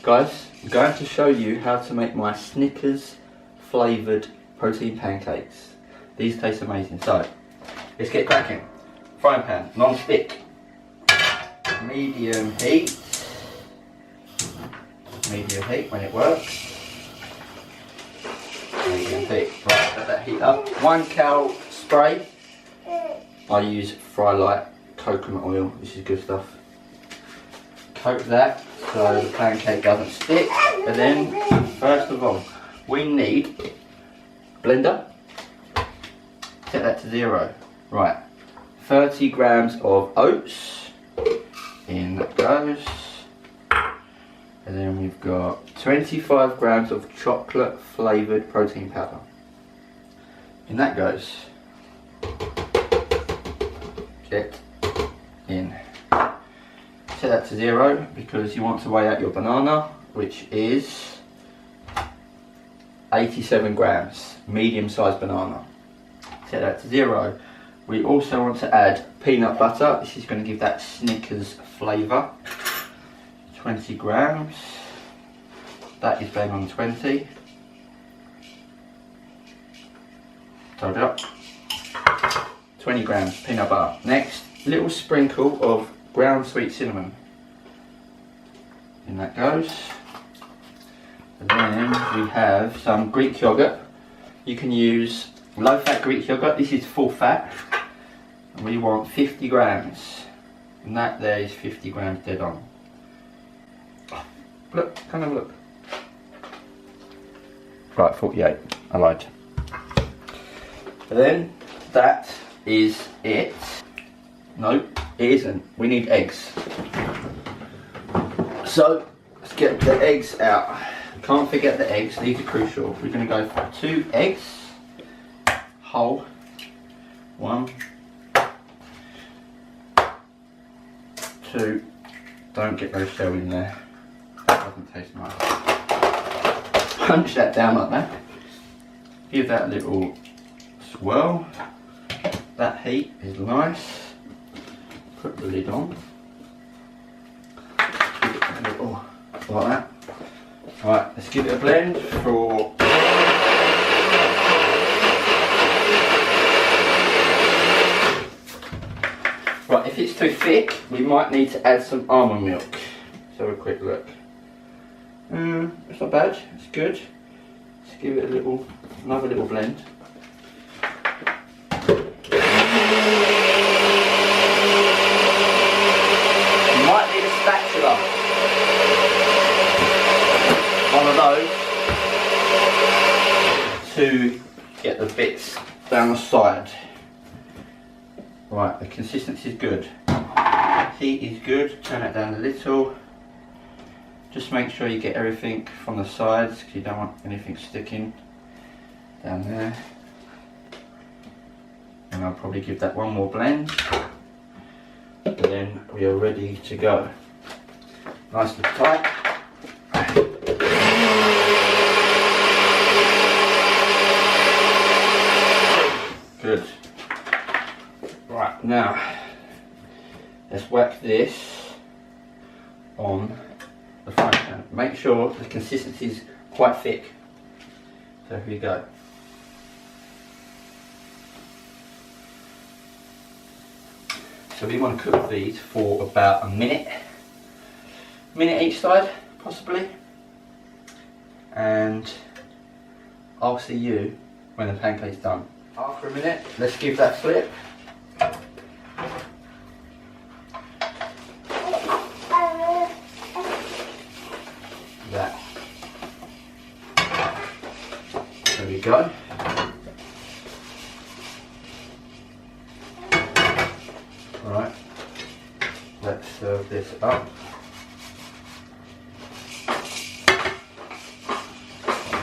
Guys, I'm going to show you how to make my Snickers flavoured protein pancakes. These taste amazing. So, let's get cracking. Frying pan, non-stick, medium heat when it works. Medium heat, right, let that heat up. 1 cal spray. I use Fry Light coconut oil, this is good stuff. Coat that so the pancake doesn't stick. And then, first of all, we need blender. Set that to 0. Right, 30 grams of oats. In that goes. And then we've got 25 grams of chocolate flavoured protein powder. In that goes. Get in. Set that to 0 because you want to weigh out your banana, which is 87 grams, medium sized banana. Set that to 0. We also want to add peanut butter. This is going to give that Snickers flavour. 20 grams. That is bang on 20. Told up. 20 grams peanut butter. Next, little sprinkle of ground sweet cinnamon. In that goes. And then we have some Greek yogurt. You can use low fat Greek yogurt. This is full fat. And we want 50 grams. And that there is 50 grams dead on. Look, come and look. Right, 48. I lied. And then that is it. Nope, it isn't. We need eggs. So let's get the eggs out. Can't forget the eggs, these are crucial. We're going to go for 2 eggs, whole, 1, 2, don't get those shells in there, that doesn't taste nice. Punch that down like that, give that a little swirl, that heat is nice, put the lid on, give it a little, like that. Right, let's give it a blend for right, if it's too thick, we might need to add some almond milk. Let's have a quick look. It's not bad, it's good. Let's give it a little, another little blend. You might need a spatula. One of those to get the bits down the side. Right, the consistency is good. Heat is good, turn it down a little. Just make sure you get everything from the sides because you don't want anything sticking down there. And I'll probably give that one more blend. And then we are ready to go. Nicely tight. Good. Right, now let's whack this on the frying pan. Make sure the consistency is quite thick. So here we go. So we want to cook these for about a minute. Minute each side, possibly. And I'll see you when the pancake's done. After a minute, let's give that a flip. That. There we go. Alright, let's serve this up.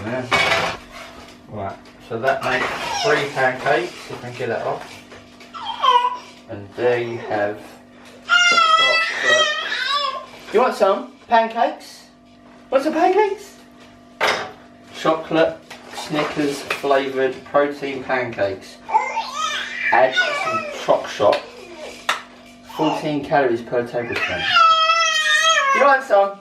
There. Right, so that makes 3 pancakes, if I can get that off. And there you have chocolate. You want some pancakes? Want some pancakes? Chocolate Snickers flavoured protein pancakes. Add some choc shop. 14 calories per tablespoon. You want some?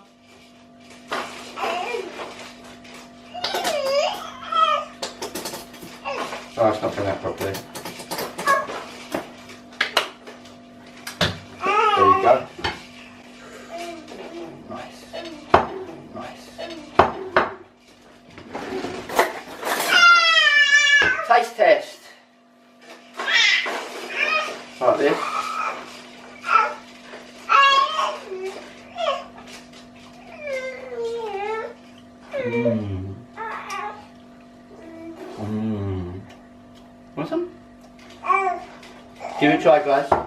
Oh, it's not coming out properly. There you go. Nice. Nice. Taste test. Like this. Mmm. Mmm. Want some? Give it a try, guys.